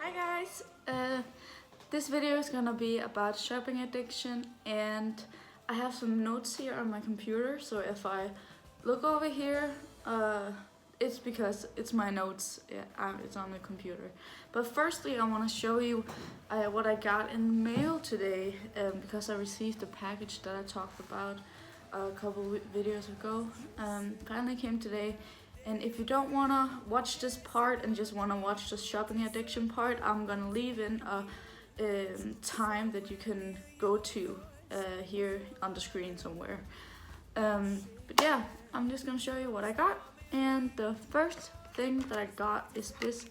Hi guys, this video is gonna be about shopping addiction, and I have some notes here on my computer, so if I look over here, it's because it's my notes. It's on the computer. But firstly, I want to show you what I got in the mail today, because I received a package that I talked about a couple videos ago. Finally came today. And if you don't want to watch this part and just want to watch the shopping addiction part, I'm going to leave in a time that you can go to here on the screen somewhere. But yeah, I'm just going to show you what I got. And the first thing that I got is this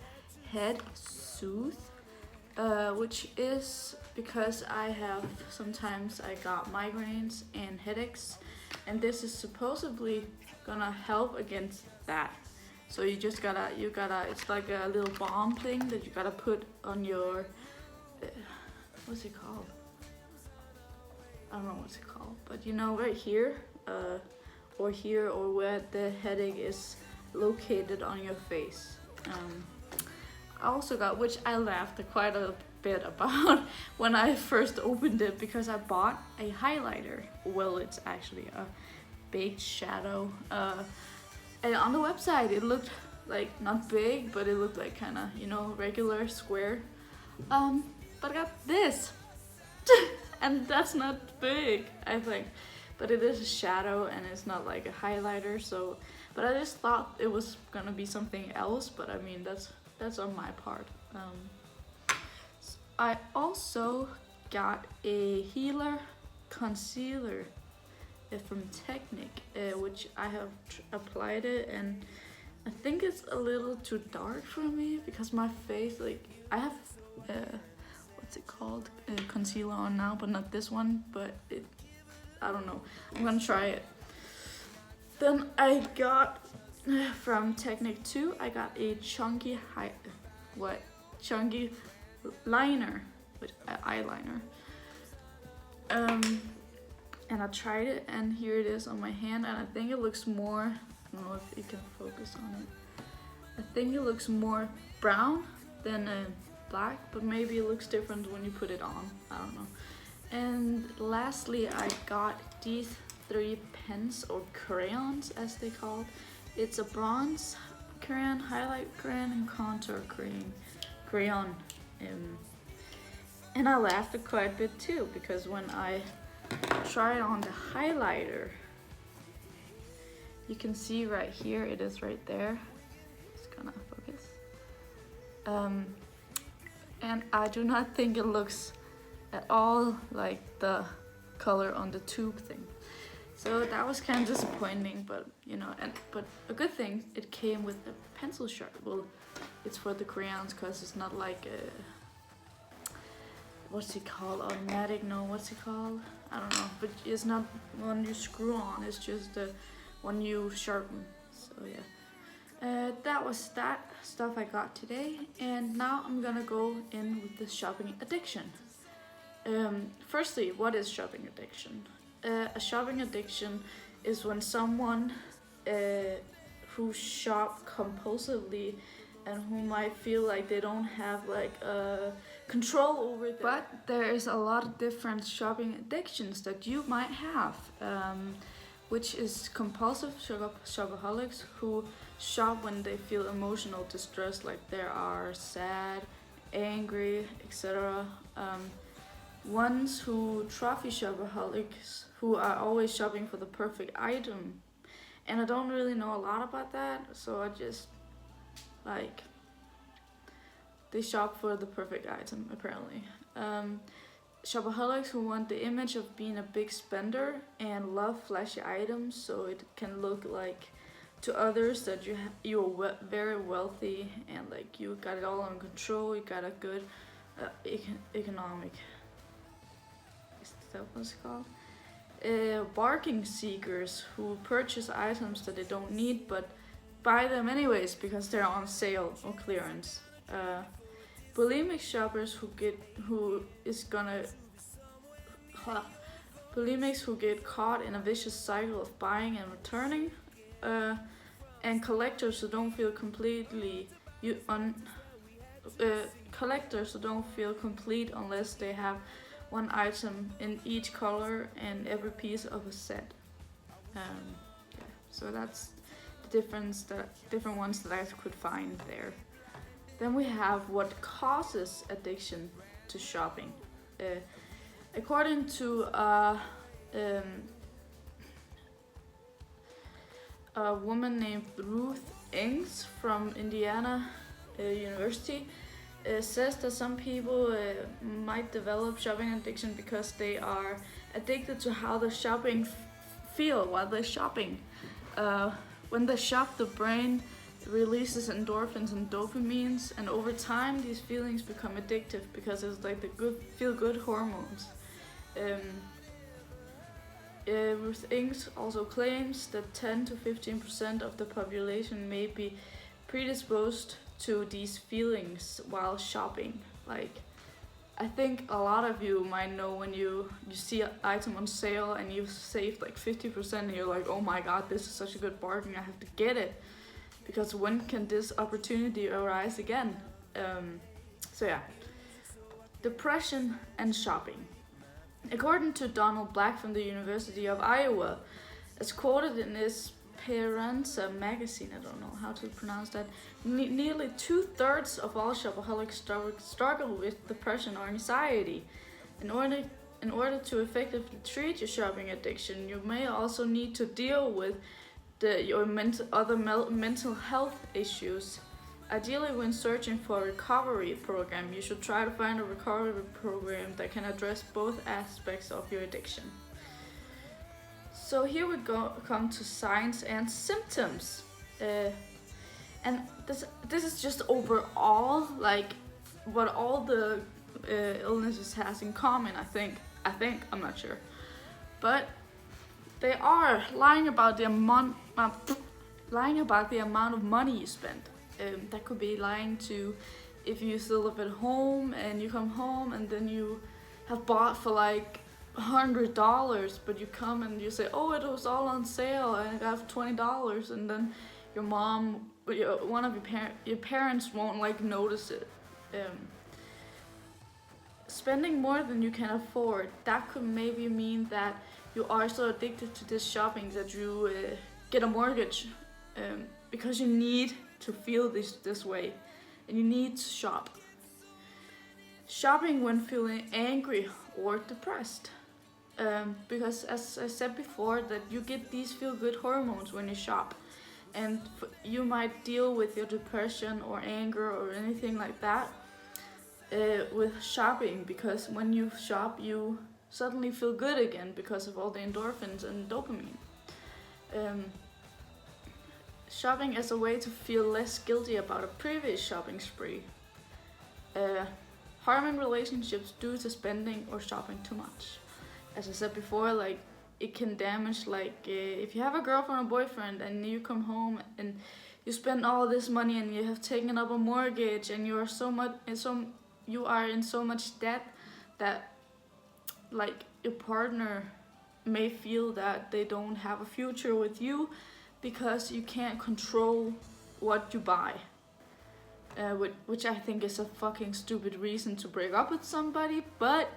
head soothe, which is because sometimes I got migraines and headaches, and this is supposedly gonna help against that. So you gotta, it's like a little balm thing that you gotta put on your, what's it called? I don't know what's it called, but you know, right here, or here, or where the headache is located on your face. I also got, which I laughed quite a bit about when I first opened it, because I bought a highlighter. Well, it's actually a baked shadow, and on the website it looked like not big, but it looked like kind of, you know, regular square, but I got this and that's not big, I think, but it is a shadow and it's not like a highlighter. So, but I just thought it was gonna be something else, but I mean, that's on my part. I also got a healer concealer from Technic, which I have applied it, and I think it's a little too dark for me because my face, like, I have what's it called, concealer on now, but not this one, but I don't know, I'm gonna try it. Then I got from Technic 2, I got a chunky liner, with eyeliner, and I tried it, and here it is on my hand, and I think it looks more, I don't know if you can focus on it, I think it looks more brown than black, but maybe it looks different when you put it on, I don't know. And lastly, I got these 3 pens, or crayons as they call it. It's a bronze crayon, highlight crayon, and contour crayon. And I laughed quite a bit too, because when I try on the highlighter, you can see right here, it is right there, it's gonna focus, and I do not think it looks at all like the color on the tube thing, so that was kind of disappointing. But you know, but a good thing, it came with a pencil sharpener. Well, it's for the crayons, because it's not like a, what's it called, automatic, no, what's it called, I don't know, but it's not one you screw on, it's just the one you sharpen. So yeah, that was that stuff I got today, and now I'm gonna go in with the shopping addiction. Firstly, what is shopping addiction? A shopping addiction is when someone who shop compulsively and who might feel like they don't have like control over them. But there is a lot of different shopping addictions that you might have, which is compulsive shopaholics who shop when they feel emotional distress, like they are sad, angry, etc. Ones who trophy shopaholics, who are always shopping for the perfect item, and I don't really know a lot about that, so I just like, they shop for the perfect item apparently. Shopaholics who want the image of being a big spender and love flashy items, so it can look like to others that you are very wealthy and like you got it all under control, you got a good economic, is that what it's called? Bargain seekers who purchase items that they don't need but buy them anyways because they're on sale or clearance. Bulimic shoppers bulimics who get caught in a vicious cycle of buying and returning, and collectors who don't feel completely collectors who don't feel complete unless they have one item in each color and every piece of a set. Yeah, so that's the different ones that I could find there. Then we have what causes addiction to shopping. According to a woman named Ruth Ings from Indiana University, says that some people might develop shopping addiction because they are addicted to how the shopping feel while they're shopping. When they shop, the brain releases endorphins and dopamines, and over time these feelings become addictive because it's like the feel-good hormones. Ruth Ings also claims that 10 to 15% of the population may be predisposed to these feelings while shopping. Like, I think a lot of you might know when you see an item on sale and you've saved like 50% and you're like, oh my god, this is such a good bargain, I have to get it. Because when can this opportunity arise again? So yeah, depression and shopping. According to Donald Black from the University of Iowa, as quoted in his Speranza magazine, I don't know how to pronounce that, nearly 2/3 of all shopaholics struggle with depression or anxiety. In order to effectively treat your shopping addiction, you may also need to deal with your mental health issues. Ideally, when searching for a recovery program, you should try to find a recovery program that can address both aspects of your addiction. So here we come to signs and symptoms. And this is just overall, like, what all the illnesses has in common, I think, I'm not sure. But they are lying about the amount of money you spend. That could be lying to if you still live at home and you come home and then you have bought for like $100, but you come and you say, oh, it was all on sale and I got $20, and then your mom, one of your parents won't like notice it. Spending more than you can afford, that could maybe mean that you are so addicted to this shopping that you get a mortgage because you need to feel this way and you need to shop. Shopping when feeling angry or depressed. Because as I said before, that you get these feel-good hormones when you shop, and you might deal with your depression or anger or anything like that with shopping, because when you shop you suddenly feel good again because of all the endorphins and dopamine. Shopping as a way to feel less guilty about a previous shopping spree. Harming relationships due to spending or shopping too much. As I said before, like, it can damage, like, if you have a girlfriend or boyfriend and you come home and you spend all this money and you have taken up a mortgage and you are in so much debt that, like, your partner may feel that they don't have a future with you because you can't control what you buy. Which I think is a fucking stupid reason to break up with somebody, but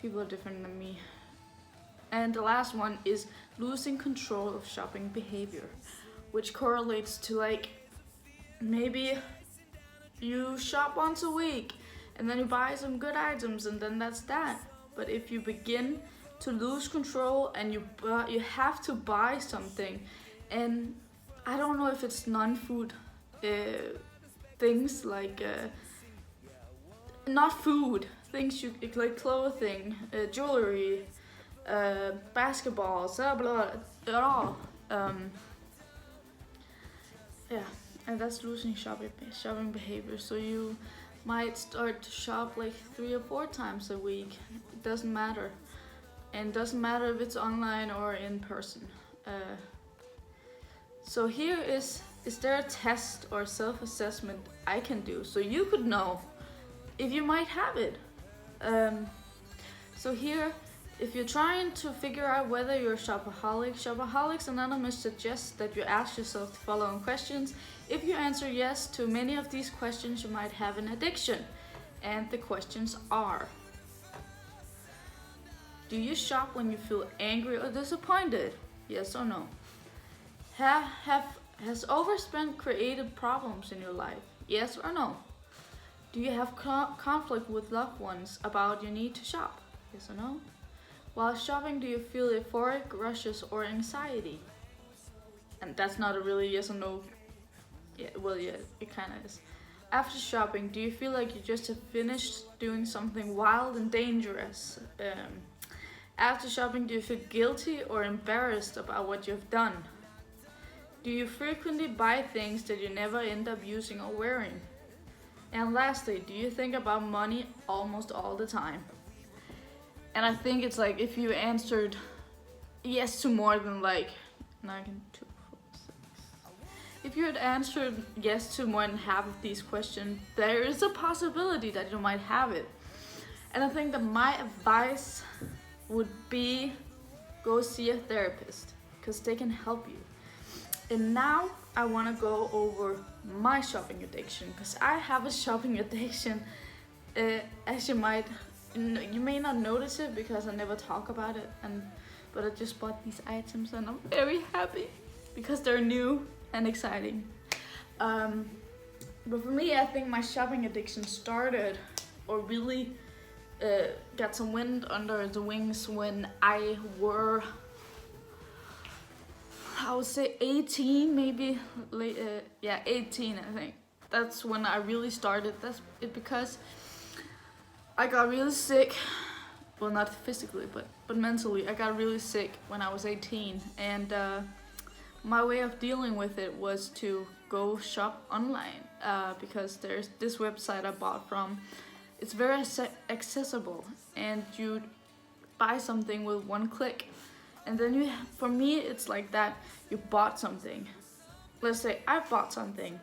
people are different than me. And the last one is losing control of shopping behavior, which correlates to, like, maybe you shop once a week and then you buy some good items and then that's that. But if you begin to lose control and you have to buy something, and I don't know if it's non-food things, like not food things, you like clothing, jewelry, basketballs, blah blah at all. Yeah, and that's losing shopping behavior. So you might start to shop like 3 or 4 times a week. It doesn't matter, and it doesn't matter if it's online or in person. So here is there a test or self-assessment I can do so you could know if you might have it? So here, If you're trying to figure out whether you're a shopaholic, Shopaholics Anonymous suggests that you ask yourself the following questions. If you answer yes to many of these questions, you might have an addiction. And the questions are: do you shop when you feel angry or disappointed? Yes or no? Has overspend created problems in your life? Yes or no? Do you have conflict with loved ones about your need to shop? Yes or no? While shopping, do you feel euphoric, rushes, or anxiety? And that's not a really yes or no. Yeah, well, yeah, it kind of is. After shopping, do you feel like you just have finished doing something wild and dangerous? After shopping, do you feel guilty or embarrassed about what you've done? Do you frequently buy things that you never end up using or wearing? And lastly, do you think about money almost all the time? And I think it's like if you answered yes to more than like 9, 2, 4, 6. If you had answered yes to more than half of these questions, there is a possibility that you might have it. And I think that my advice would be go see a therapist because they can help you. And now I want to go over my shopping addiction because I have a shopping addiction. As you may not notice it because I never talk about it, but I just bought these items and I'm very happy because they're new and exciting. But for me, I think my shopping addiction started or really got some wind under the wings when I would say 18, maybe late, 18 I think. That's when I really started. That's it because I got really sick. Well, not physically, but mentally. I got really sick when I was 18, and my way of dealing with it was to go shop online because there's this website I bought from. It's very accessible, and you buy something with one click, and then for me, it's like that. You bought something. Let's say I bought something,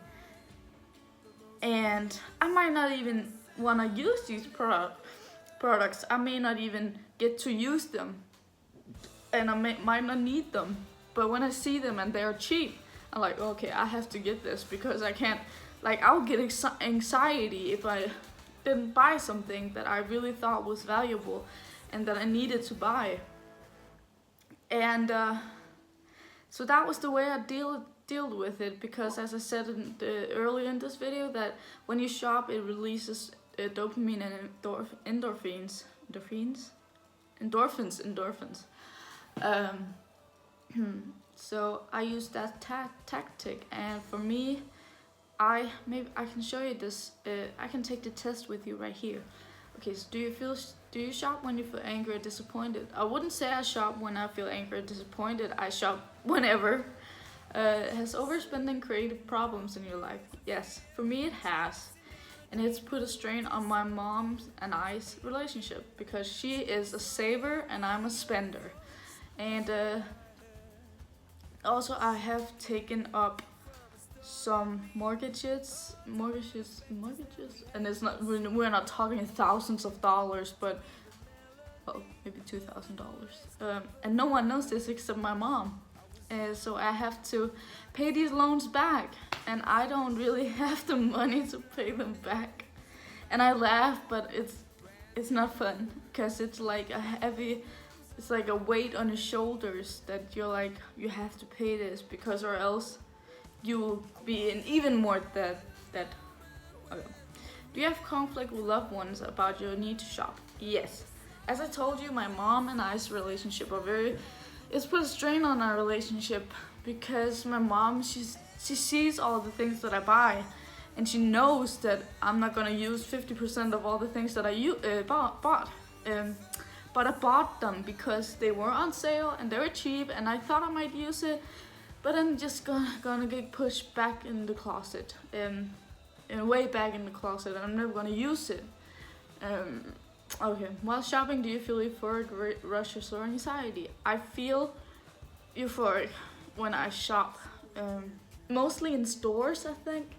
and I might not even want to use these products. I may not even get to use them, and I might not need them. But when I see them and they're cheap, I'm like, okay, I have to get this because I can't. Like, I'll get anxiety if I didn't buy something that I really thought was valuable and that I needed to buy. And so that was the way I dealt with it, because as I said earlier in this video, that when you shop, it releases dopamine and endorphins. So I used that tactic, and for me, maybe I can show you this. I can take the test with you right here. Okay, so do you shop when you feel angry or disappointed? I wouldn't say I shop when I feel angry or disappointed. I shop whenever. Has overspending created problems in your life? Yes, for me it has. And it's put a strain on my mom's and I's relationship because she is a saver and I'm a spender. And also I have taken up some mortgages, and it's not, we're not talking thousands of dollars, but maybe $2,000. And no one knows this except my mom. So I have to pay these loans back, and I don't really have the money to pay them back. And I laugh, but it's not fun because it's like it's like a weight on your shoulders that you're like, you have to pay this because or else you will be in even more debt. Okay. Do you have conflict with loved ones about your need to shop? Yes. As I told you, my mom and I's relationship it's put a strain on our relationship because my mom, she sees all the things that I buy, and she knows that I'm not gonna use 50% of all the things that I bought. But I bought them because they were on sale and they were cheap, and I thought I might use it. But I'm just gonna get pushed back in the closet, way back in the closet, and I'm never gonna use it. Okay, while shopping, do you feel euphoric, rushes, or anxiety? I feel euphoric when I shop, mostly in stores, I think,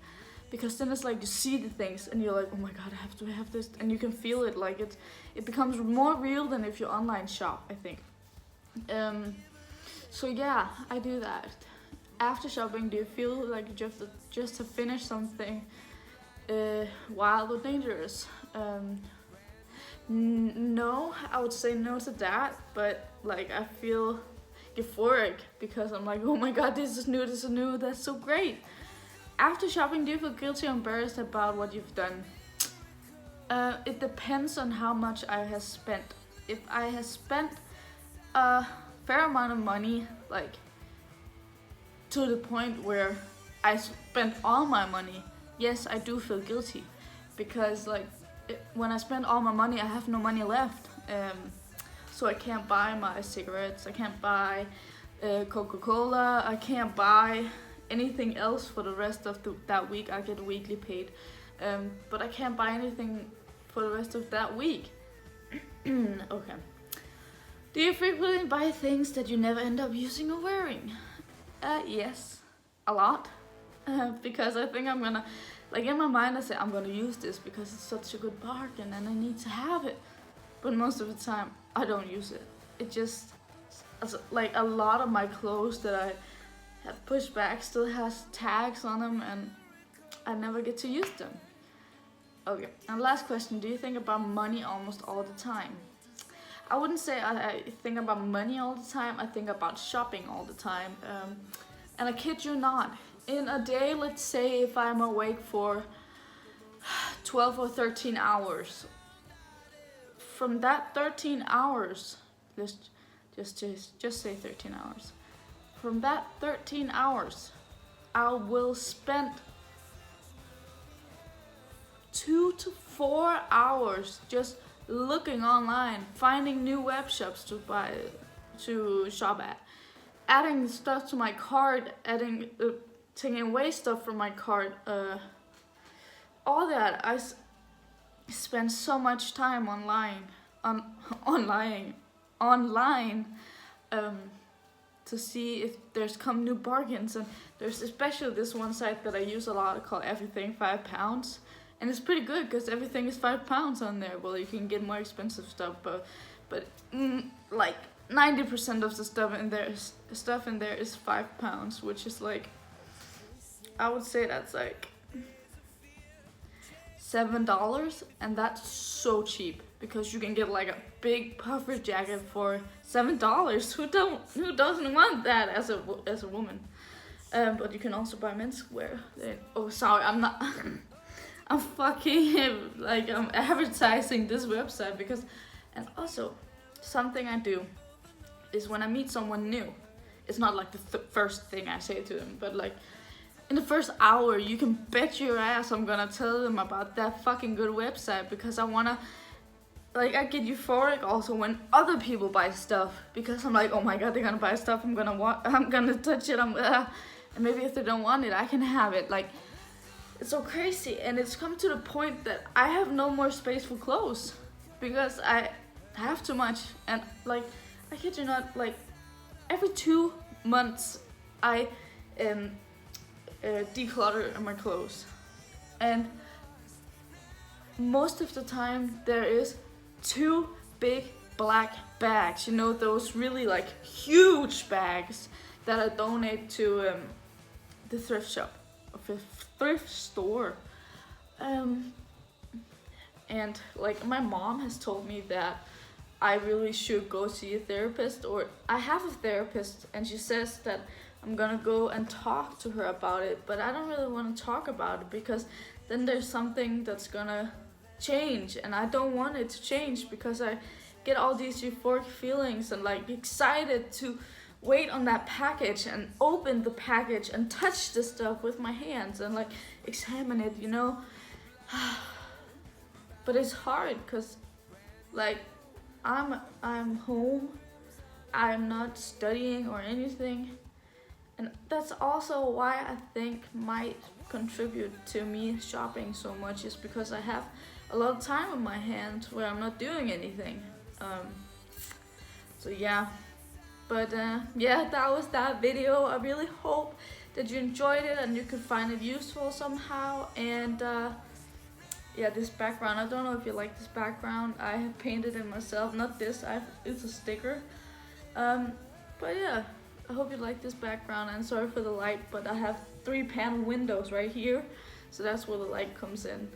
because then it's like you see the things and you're like, oh my god, I have to have this, and you can feel it, like it becomes more real than if you online shop, I think. So yeah, I do that. After shopping, do you feel like you just have finished something wild or dangerous? No, I would say no to that, but like I feel euphoric because I'm like, oh my god, this is new, that's so great. After shopping, do you feel guilty or embarrassed about what you've done? It depends on how much I have spent. If I have spent a fair amount of money, like to the point where I spent all my money, yes, I do feel guilty, because like when I spend all my money, I have no money left. So I can't buy my cigarettes, I can't buy Coca-Cola, I can't buy anything else for the rest of that week. I get weekly paid, but I can't buy anything for the rest of that week. Okay. Do you frequently buy things that you never end up using or wearing? Yes, a lot. Because I think I'm gonna, like in my mind I say I'm gonna use this because it's such a good bargain and I need to have it. But most of the time I don't use it. It just, like a lot of my clothes that I have pushed back still has tags on them and I never get to use them. Okay, and last question, do you think about money almost all the time? I wouldn't say I think about money all the time, I think about shopping all the time. And I kid you not, in a day, let's say if I'm awake for 12 or 13 hours, from that 13 hours, just say 13 hours. From that 13 hours, I will spend 2 to 4 hours just looking online, finding new web shops to shop at, adding stuff to my cart, taking away stuff from my cart, all that. I spend so much time online, to see if there's come new bargains. And there's especially this one site that I use a lot called Everything £5, and it's pretty good because everything is £5 on there. Well, you can get more expensive stuff, but like 90% of the stuff in there is £5, which is like, I would say that's like $7, and that's so cheap because you can get like a big puffer jacket for $7. Who doesn't want that as a woman? But you can also buy menswear. Oh, sorry, I'm not. I'm fucking like I'm advertising this website because, and also something I do is when I meet someone new, it's not like the first thing I say to them, but like in the first hour, you can bet your ass I'm gonna tell them about that fucking good website because I wanna, like, I get euphoric also when other people buy stuff because I'm like, oh my god, they're gonna buy stuff, I'm gonna touch it, and maybe if they don't want it, I can have it. Like, it's so crazy, and it's come to the point that I have no more space for clothes because I have too much. And like, I kid you not, like every 2 months I declutter my clothes, and most of the time there is 2 big black bags, you know, those really like huge bags that I donate to the thrift shop, thrift store. And like my mom has told me that I really should go see a therapist, or I have a therapist, and she says that I'm gonna go and talk to her about it, but I don't really want to talk about it because then there's something that's gonna change, and I don't want it to change because I get all these euphoric feelings and like excited to wait on that package and open the package and touch the stuff with my hands and like examine it, you know. But it's hard because like I'm home, I'm not studying or anything, and that's also why I think might contribute to me shopping so much, is because I have a lot of time on my hands where I'm not doing anything. So yeah, but yeah, that was that video. I really hope that you enjoyed it and you could find it useful somehow. And yeah, this background, I don't know if you like this background. I have painted it myself, not this, it's a sticker. But yeah, I hope you like this background, and sorry for the light, but I have 3 panel windows right here, so that's where the light comes in.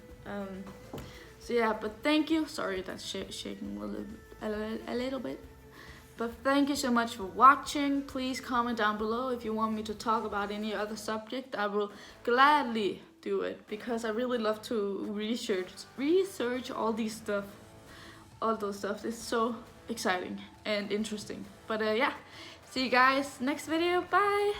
So yeah, but thank you. Sorry, that's shaking a little bit. But thank you so much for watching. Please comment down below if you want me to talk about any other subject. I will gladly do it, because I really love to research all those stuff. It's so exciting and interesting. But yeah, see you guys next video. Bye.